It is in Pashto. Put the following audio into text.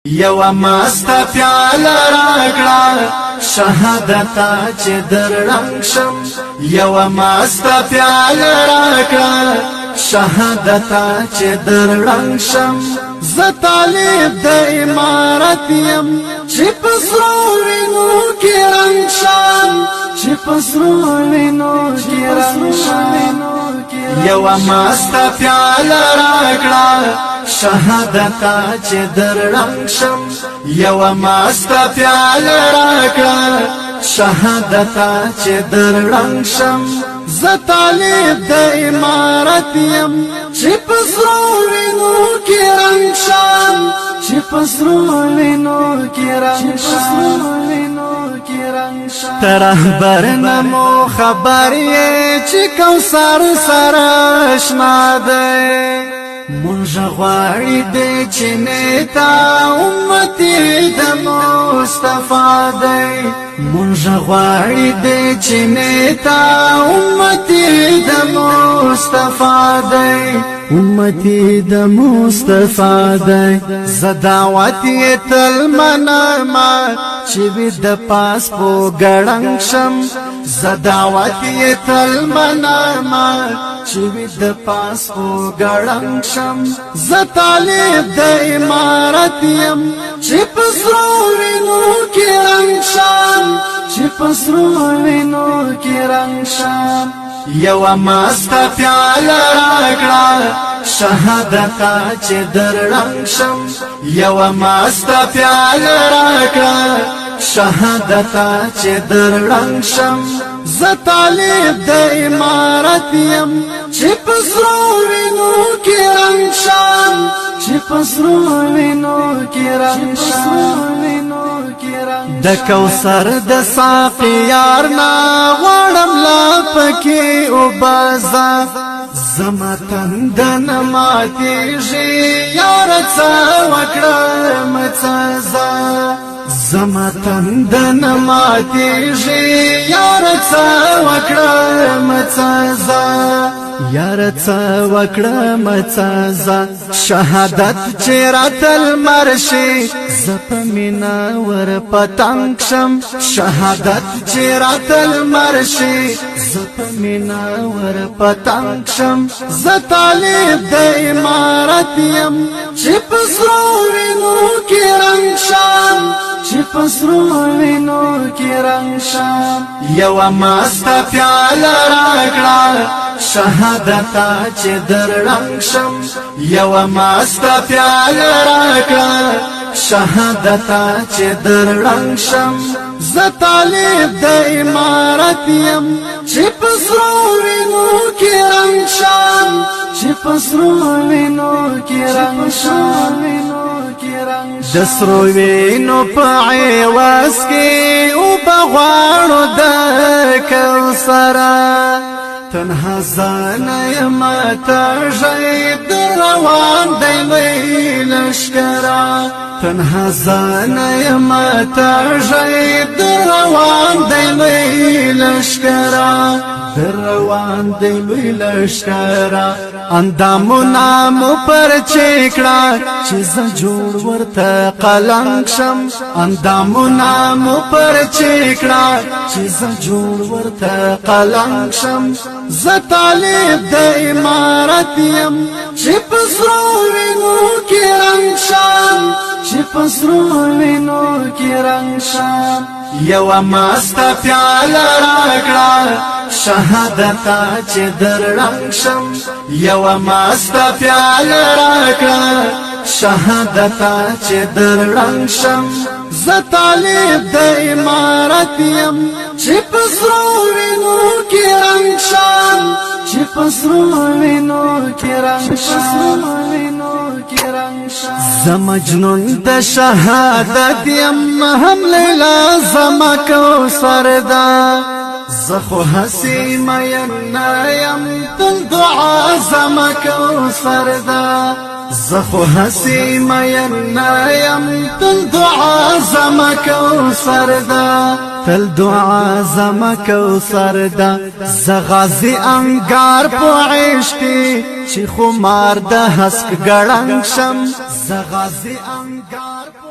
یو مستا پیاله راکړه شهادت چې در رنگ شم یو مستا پیاله راکړه شهادت چې در رنگ شم ز طالب د امارت يم چې پسرو وینو کې رنگ شم چې پسرو وینو کې رنگ شم یو مستا پیاله راکړه شهادت چې در رنگ شم یو مستا پیاله راکړه شهادت چې در رنگ شم ز طالب د امارت يم چې پسرو وینو کې رنگ شم چې پسرو وینو کې رنگ شم ترهبر نمو خبر یې چې کوثر سره آشنا دی منژ غواړي د چنتا امتی د مصطفی دی منژ غواړي د چنتا امتی د مصطفی دی امتی د مصطفی دی ز دعوت تل منما چې د پاس په ګړنګ شم ز دعوت تل منما چې د پاس په ګړنګ شم ز طالب د امارت يم چې پسرو وینو کې رنگ شم چې پسرو وینو کې رنگ شم یو مستا پیاله راکړه شهادت چې در رنگ شم یو مستا پیاله راکړه شهادت چې در رنگ شم ز طالب د امارت يم چې پسرو وینو کې رنگ شم چې پسرو وینو کې رنگ شم د کوثر د ساقي یار نا غړم لا پکې او بازا زما تندن ماتېږي یار څه وکړم څه زما تندن ماتېږي یار څه وکړم څه یار څه وکړم څه شهادت چې راتل مرشي زپ مینا ور پتنګ شم شهادت چې راتل مرشي زپ مینا ور پتنګ شم ز طالب د امارت يم چې پسرو وینو کې رنگ شم چې پسرو وینو کې رنگ شم یو مستا پیاله راکړه شهادت چې در رنگ شم یو مستا پیاله راکړه شهادت چې در رنگ شم ز طالب د امارت يم چې پسرو وینو کې رنگ شم چې پسرو وینو کې رنگ شم د سرو وینو په عوض کې او بغواړو د کوثر تنها ځان یم تږی د روان دی لوی لښکره تنها ځان یم تږی د روان دی لوی لښکره در روان دی لوی لښکره اندامونه مو پر چیکړه چې زه جوړ ورته قلنګ شم اندامونه مو پر چیکړه چې زه جوړ ورته قلنګ شم ز طالب د امارت يم چې پسرو وینو کې رنگ شم چې پسرو وینو کې رنگ شم یو مستا پیاله راکړه شهادت چې در رنگ شم یو مستا پیاله راکړه شهادت چې در رنگ شم ز طالب د امارت يم چې پسرو وینو کې رنگ شم چې پسرو وینو کې رنگ شم ز مجنون د شهادت يم هم لیلا زما کوثر دا زخو حسی مینا یم تل دعا زما کوثر دا زخو حسی مینا یم تل دعا زما کوثر دا تل دعا زما کوثر دا زغازی انگار پو عشقی چې خمار د حسک ګړنګ شم زغازی انگار